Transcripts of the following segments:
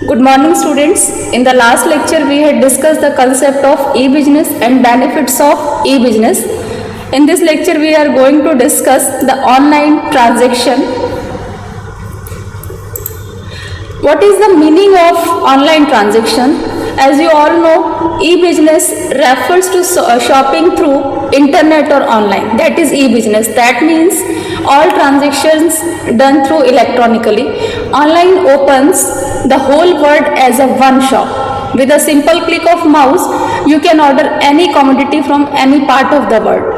Good morning students. In the last lecture we had discussed the concept of e-business and benefits of e-business. In this lecture we are going to discuss the online transaction. What is the meaning of online transaction? As you all know, e-business refers to shopping through internet or online. That is e-business. That means all transactions done through electronically. Online opens the whole world as a one shop. With a simple click of mouse, you can order any commodity from any part of the world.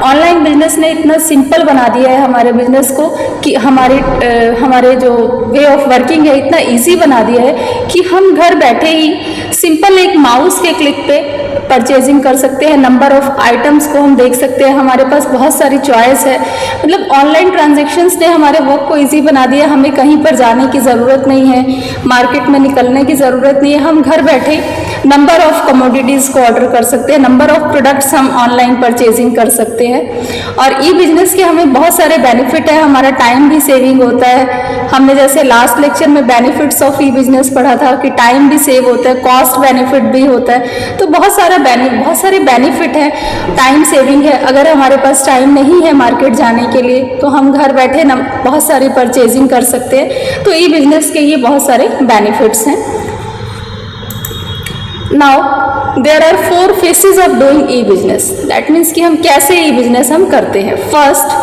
Online business ने इतना simple बना दिया है हमारे business को कि हमारे जो वे ऑफ वर्किंग है इतना इजी बना दिया है कि हम घर बैठे ही सिंपल एक माउस के क्लिक पे परचेजिंग कर सकते हैं। नंबर ऑफ आइटम्स को हम देख सकते हैं, हमारे पास बहुत सारी चॉइस है। मतलब ऑनलाइन ट्रांजैक्शंस ने हमारे वर्क को इजी बना दिया। हमें कहीं पर जाने की ज़रूरत नहीं है, मार्केट में निकलने की ज़रूरत नहीं है। हम घर बैठे नंबर ऑफ कमोडिटीज़ को ऑर्डर कर सकते हैं, नंबर ऑफ प्रोडक्ट्स हम ऑनलाइन परचेजिंग कर सकते हैं। और ई बिजनेस के हमें बहुत सारे बेनिफिट है। हमारा टाइम भी सेविंग होता है। हमने जैसे लास्ट लेक्चर में बेनिफिट्स ऑफ ई बिजनेस पढ़ा था कि टाइम भी सेव होता है, कॉस्ट बेनिफिट भी होता है। तो बहुत सारे बेनिफिट है। टाइम सेविंग है, अगर हमारे पास टाइम नहीं है मार्केट जाने के लिए तो हम घर बैठे बहुत सारी परचेजिंग कर सकते हैं। तो ई बिजनेस के ये बहुत सारे बेनिफिट्स हैं। Now there are 4 phases of doing e business. That means कि हम कैसे ई बिजनेस हम करते हैं। First,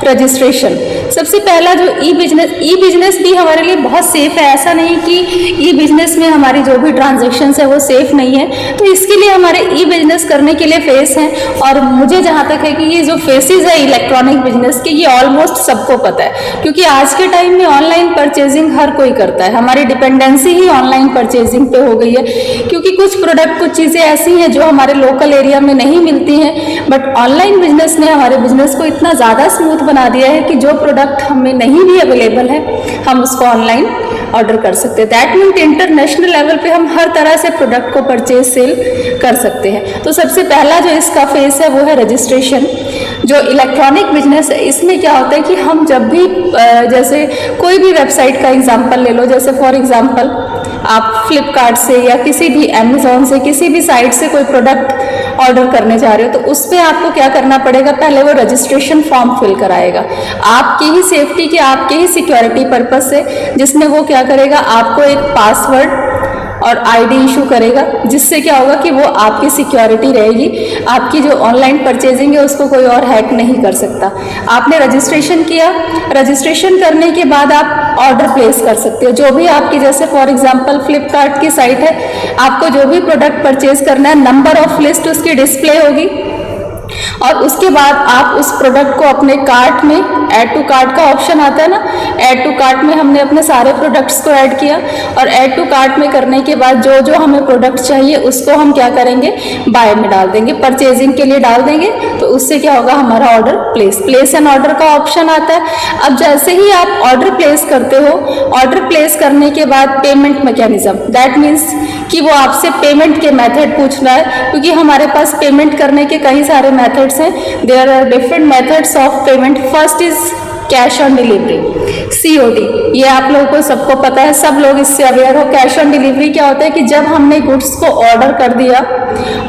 registration. सबसे पहला जो ई बिजनेस भी हमारे लिए बहुत सेफ है। ऐसा नहीं कि ई बिजनेस में हमारी जो भी ट्रांजैक्शंस है वो सेफ नहीं है। तो इसके लिए हमारे ई बिजनेस करने के लिए फेस हैं। और मुझे जहाँ तक है कि ये जो फेसेस है इलेक्ट्रॉनिक बिजनेस के, ये ऑलमोस्ट सबको पता है, क्योंकि आज के टाइम में ऑनलाइन परचेजिंग हर कोई करता है। हमारी डिपेंडेंसी ही ऑनलाइन परचेजिंग पे हो गई है, क्योंकि कुछ प्रोडक्ट, कुछ चीज़ें ऐसी हैं जो हमारे लोकल एरिया में नहीं मिलती हैं। बट ऑनलाइन बिजनेस ने हमारे बिजनेस को इतना ज़्यादा स्मूथ बना दिया है कि जो प्रोडक्ट हमें नहीं भी अवेलेबल है हम उसको ऑनलाइन ऑर्डर कर सकते हैं। दैट मीन्स इंटरनेशनल लेवल पे हम हर तरह से प्रोडक्ट को परचेज सेल कर सकते हैं। तो सबसे पहला जो इसका फेस है वो है रजिस्ट्रेशन। जो इलेक्ट्रॉनिक बिजनेस है इसमें क्या होता है कि हम जब भी जैसे कोई भी वेबसाइट का एग्जांपल ले लो, जैसे फॉर एग्जांपल आप फ्लिपकार्ट से या किसी भी अमेज़ॉन से किसी भी साइट से कोई प्रोडक्ट ऑर्डर करने जा रहे हो, तो उस पर आपको क्या करना पड़ेगा, पहले वो रजिस्ट्रेशन फॉर्म फिल कराएगा आपकी ही सेफ्टी के, आपके ही सिक्योरिटी पर्पस से, जिसमें वो क्या करेगा, आपको एक पासवर्ड और आईडी इशू करेगा, जिससे क्या होगा कि वो आपकी सिक्योरिटी रहेगी। आपकी जो ऑनलाइन परचेजिंग है उसको कोई और हैक नहीं कर सकता। आपने रजिस्ट्रेशन किया, रजिस्ट्रेशन करने के बाद आप ऑर्डर प्लेस कर सकते हो। जो भी आपकी, जैसे फॉर एग्जांपल फ्लिपकार्ट की साइट है, आपको जो भी प्रोडक्ट परचेज करना है, नंबर ऑफ लिस्ट उसकी डिस्प्ले होगी और उसके बाद आप उस प्रोडक्ट को अपने कार्ट में, ऐड टू कार्ट का ऑप्शन आता है ना, ऐड टू कार्ट में हमने अपने सारे प्रोडक्ट्स को ऐड किया और ऐड टू कार्ट में करने के बाद जो जो हमें प्रोडक्ट चाहिए उसको हम क्या करेंगे, बाय में डाल देंगे, परचेजिंग के लिए डाल देंगे। तो उससे क्या होगा, हमारा ऑर्डर प्लेस एंड ऑर्डर का ऑप्शन आता है। अब जैसे ही आप ऑर्डर प्लेस करते हो, ऑर्डर प्लेस करने के बाद पेमेंट मैकेनिज्म, दैट मीन्स कि वो आपसे पेमेंट के मेथड पूछ रहा है, क्योंकि हमारे पास पेमेंट करने के कई सारे मेथड्स हैं। There are different methods of payment. First is cash on delivery, COD। ये आप लोगों को सबको पता है, सब लोग इससे अवेयर हो। कैश ऑन डिलीवरी क्या होता है कि जब हमने गुड्स को ऑर्डर कर दिया,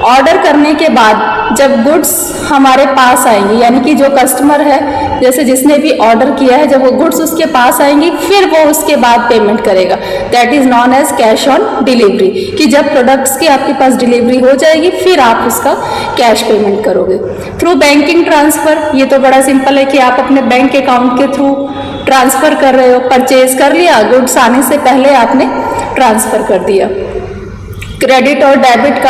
ऑर्डर करने के बाद जब गुड्स हमारे पास आएंगी, यानी कि जो कस्टमर है, जैसे जिसने भी ऑर्डर किया है, जब वो गुड्स उसके पास आएंगी फिर वो उसके बाद पेमेंट करेगा। That is known as cash on delivery, कि जब प्रोडक्ट्स की आपके पास डिलीवरी हो जाएगी फिर आप उसका कैश पेमेंट करोगे। थ्रू बैंकिंग ट्रांसफर, ये तो बड़ा सिंपल है कि आप अपने बैंक अकाउंट के थ्रू ट्रांसफर कर रहे हो, परचेज कर लिया, गुड्स आने से पहले आपने ट्रांसफर कर दिया। क्रेडिट और डेबिट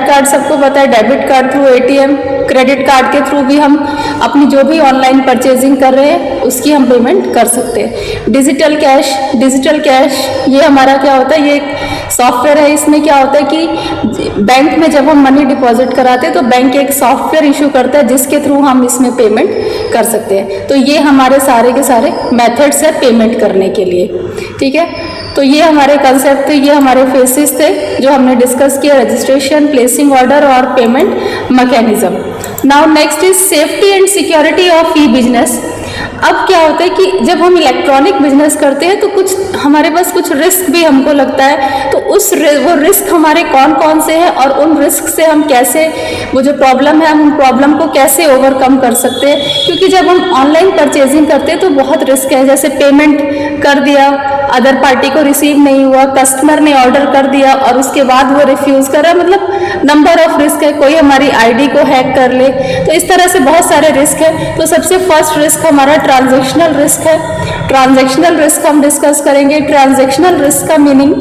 कार्ड सबको पता है। Debit card through ATM, credit card के थ्रू भी हम अपनी जो भी ऑनलाइन परचेजिंग कर रहे हैं उसकी हम पेमेंट कर सकते हैं। डिजिटल कैश ये हमारा क्या होता है, ये एक सॉफ्टवेयर है। इसमें क्या होता है कि बैंक में जब हम मनी डिपॉजिट कराते हैं तो बैंक एक सॉफ्टवेयर इशू करता है जिसके थ्रू हम इसमें पेमेंट कर सकते हैं। तो ये हमारे सारे के सारे मेथड्स है पेमेंट करने के लिए, ठीक है। तो ये हमारे कंसेप्ट थे, ये हमारे फेसेस थे जो हमने डिस्कस किया, रजिस्ट्रेशन, प्लेसिंग ऑर्डर और payment mechanism. Now next is safety and security of E business. अब क्या होता है कि जब हम इलेक्ट्रॉनिक बिजनेस करते हैं तो कुछ हमारे पास कुछ रिस्क भी हमको लगता है, तो वो रिस्क हमारे कौन कौन से हैं और उन रिस्क से हम कैसे, वो जो प्रॉब्लम है हम उन प्रॉब्लम को कैसे ओवरकम कर सकते हैं। क्योंकि जब हम ऑनलाइन परचेजिंग करते हैं तो बहुत रिस्क है, जैसे पेमेंट कर दिया, अदर पार्टी को रिसीव नहीं हुआ, कस्टमर ने ऑर्डर कर दिया और उसके बाद वो रिफ्यूज़ कर रहा है, मतलब नंबर ऑफ रिस्क है, कोई हमारी आईडी को हैक कर ले, तो इस तरह से बहुत सारे रिस्क है। तो सबसे फर्स्ट रिस्क हमारा ट्रांजैक्शनल रिस्क है। ट्रांजैक्शनल रिस्क हम डिस्कस करेंगे। ट्रांजैक्शनल रिस्क का मीनिंग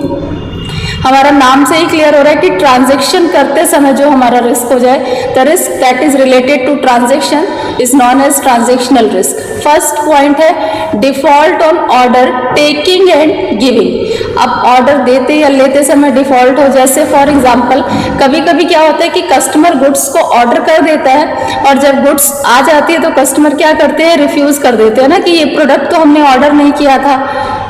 हमारा नाम से ही क्लियर हो रहा है कि ट्रांजैक्शन करते समय जो हमारा रिस्क हो जाए, the risk that is related to transaction is known as transactional risk. First point है default on order taking and giving. अब ऑर्डर देते या लेते समय डिफॉल्ट हो, जैसे फॉर एग्जांपल कभी कभी क्या होता है कि कस्टमर गुड्स को ऑर्डर कर देता है और जब गुड्स आ जाती है तो कस्टमर क्या करते हैं, रिफ्यूज कर देते हैं ना कि ये प्रोडक्ट तो हमने ऑर्डर नहीं किया था,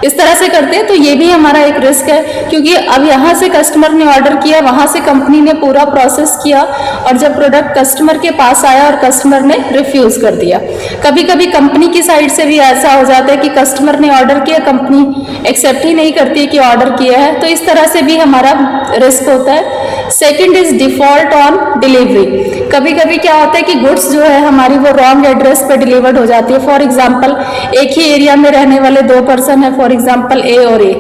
इस तरह से करते हैं। तो ये भी हमारा एक रिस्क है, क्योंकि अब यहाँ से कस्टमर ने ऑर्डर किया, वहाँ से कंपनी ने पूरा प्रोसेस किया और जब प्रोडक्ट कस्टमर के पास आया और कस्टमर ने रिफ्यूज कर दिया। कभी कभी कंपनी की साइड से भी ऐसा हो जाता है कि कस्टमर ने ऑर्डर किया, कंपनी एक्सेप्ट ही नहीं करती कि ऑर्डर किया है, तो इस तरह से भी हमारा रिस्क होता है। Second is default on delivery. कभी कभी क्या होता है कि गुड्स जो है हमारी वो रॉन्ग एड्रेस पे डिलीवर्ड हो जाती है। फॉर एग्जांपल एक ही एरिया में रहने वाले दो पर्सन है, फॉर एग्जांपल ए और ए,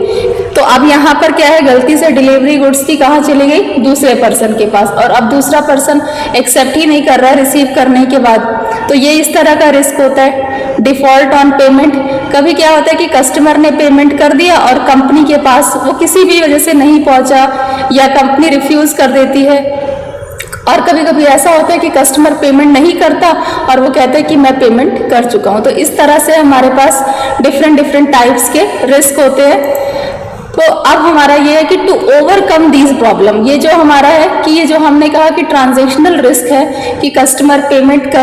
तो अब यहाँ पर क्या है, गलती से डिलीवरी गुड्स की कहाँ चली गई, दूसरे पर्सन के पास, और अब दूसरा पर्सन एक्सेप्ट ही नहीं कर रहा है रिसीव करने के बाद, तो ये इस तरह का रिस्क होता है। डिफॉल्ट ऑन पेमेंट, कभी क्या होता है कि कस्टमर ने पेमेंट कर दिया और कंपनी के पास वो किसी भी वजह से नहीं पहुंचा या कंपनी रिफ्यूज कर देती है, और कभी कभी ऐसा होता है कि कस्टमर पेमेंट नहीं करता और वो कहता है कि मैं पेमेंट कर चुका हूँ। तो इस तरह से हमारे पास डिफरेंट टाइप्स के रिस्क होते हैं। तो अब हमारा ये है कि टू ओवरकम दीज प्रॉब्लम, ये जो हमारा है कि ये जो हमने कहा कि ट्रांजैक्शनल रिस्क है कि कस्टमर पेमेंट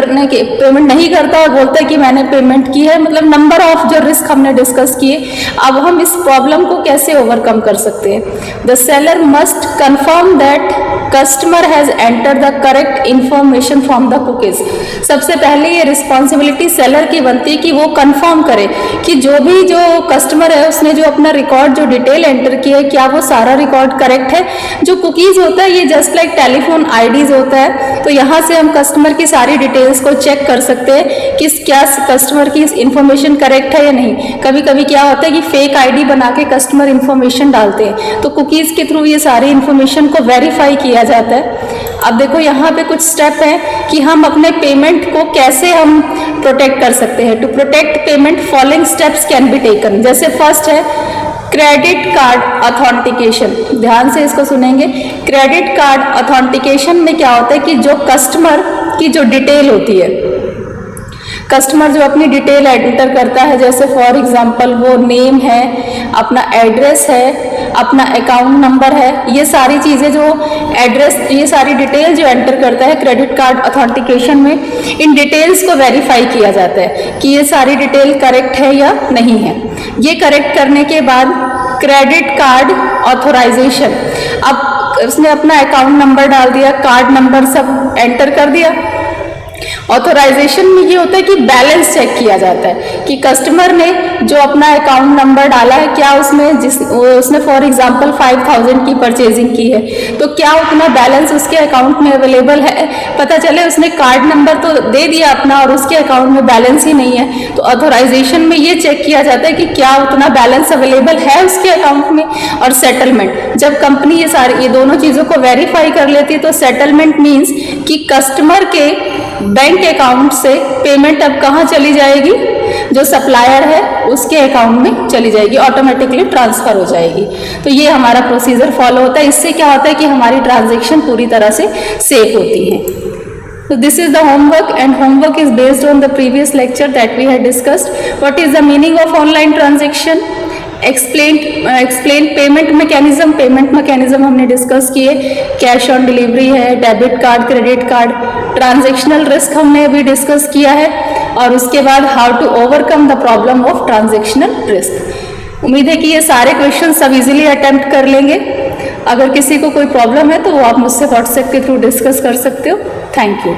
नहीं करता और बोलता है कि मैंने पेमेंट की है, मतलब नंबर ऑफ जो रिस्क हमने डिस्कस किए। अब हम इस प्रॉब्लम को कैसे ओवरकम कर सकते हैं। The seller must confirm that customer has enter the correct information from the cookies. सबसे पहले ये रिस्पॉन्सिबिलिटी सेलर की बनती है कि वो कंफर्म करे कि जो कस्टमर है उसने जो अपना रिकॉर्ड, जो डिटेल एंटर किया है, क्या वो सारा रिकॉर्ड करेक्ट है। जो कुकीज होता है ये जस्ट लाइक टेलीफोन आईडीज होता है, तो यहाँ से हम कस्टमर की सारी डिटेल्स को चेक कर सकते हैं कि क्या कस्टमर की इंफॉर्मेशन करेक्ट है या नहीं। कभी कभी क्या होता है कि फेक आईडी बना के कस्टमर इंफॉर्मेशन डालते हैं, तो कुकीज के थ्रू ये सारी इंफॉर्मेशन को वेरीफाई किया जाता है। अब देखो यहाँ पे कुछ स्टेप हैं कि हम अपने पेमेंट को कैसे हम प्रोटेक्ट कर सकते हैं। To protect payment following steps can be taken. जैसे फर्स्ट है क्रेडिट कार्ड ऑथेंटिकेशन। ध्यान से इसको सुनेंगे। क्रेडिट कार्ड ऑथेंटिकेशन में क्या होता है कि जो कस्टमर की जो डिटेल होती है, कस्टमर जो अपनी डिटेल एंटर करता है, जैसे फॉर एग्जांपल वो नेम है, अपना एड्रेस है, अपना अकाउंट नंबर है, ये सारी चीज़ें जो एड्रेस, ये सारी डिटेल जो एंटर करता है क्रेडिट कार्ड ऑथेंटिकेशन में, इन डिटेल्स को वेरीफाई किया जाता है कि ये सारी डिटेल करेक्ट है या नहीं है। ये करेक्ट करने के बाद क्रेडिट कार्ड ऑथोराइजेशन, अब उसने अपना अकाउंट नंबर डाल दिया, कार्ड नंबर सब एंटर कर दिया। ऑथोराइजेशन में ये होता है कि बैलेंस चेक किया जाता है कि कस्टमर ने जो अपना अकाउंट नंबर डाला है, क्या उसने फॉर एग्जांपल 5000 की परचेजिंग की है, तो क्या उतना बैलेंस उसके अकाउंट में अवेलेबल है। पता चले उसने कार्ड नंबर तो दे दिया अपना और उसके अकाउंट में बैलेंस ही नहीं है, तो ऑथोराइजेशन में ये चेक किया जाता है कि क्या उतना बैलेंस अवेलेबल है उसके अकाउंट में। और सेटलमेंट, जब कंपनी ये दोनों चीज़ों को वेरीफाई कर लेती है तो सेटलमेंट मीन्स कि कस्टमर के बैंक अकाउंट से पेमेंट अब कहाँ चली जाएगी, जो सप्लायर है उसके अकाउंट में चली जाएगी, ऑटोमेटिकली ट्रांसफर हो जाएगी। तो ये हमारा प्रोसीजर फॉलो होता है। इससे क्या होता है कि हमारी ट्रांजैक्शन पूरी तरह से सेफ होती है। So this is the homework, and homework is based on the previous lecture that we had discussed. What is the meaning of online transaction? Explain payment mechanism. Payment mechanism हमने discuss किए, cash on delivery है, debit card, credit card. Transactional risk हमने अभी discuss किया है, और उसके बाद how to overcome the problem of transactional risk. उम्मीद है कि ये सारे क्वेश्चन सब इजीली अटेम्प्ट कर लेंगे। अगर किसी को कोई प्रॉब्लम है तो वो आप मुझसे व्हाट्सएप के थ्रू डिस्कस कर सकते हो। Thank you.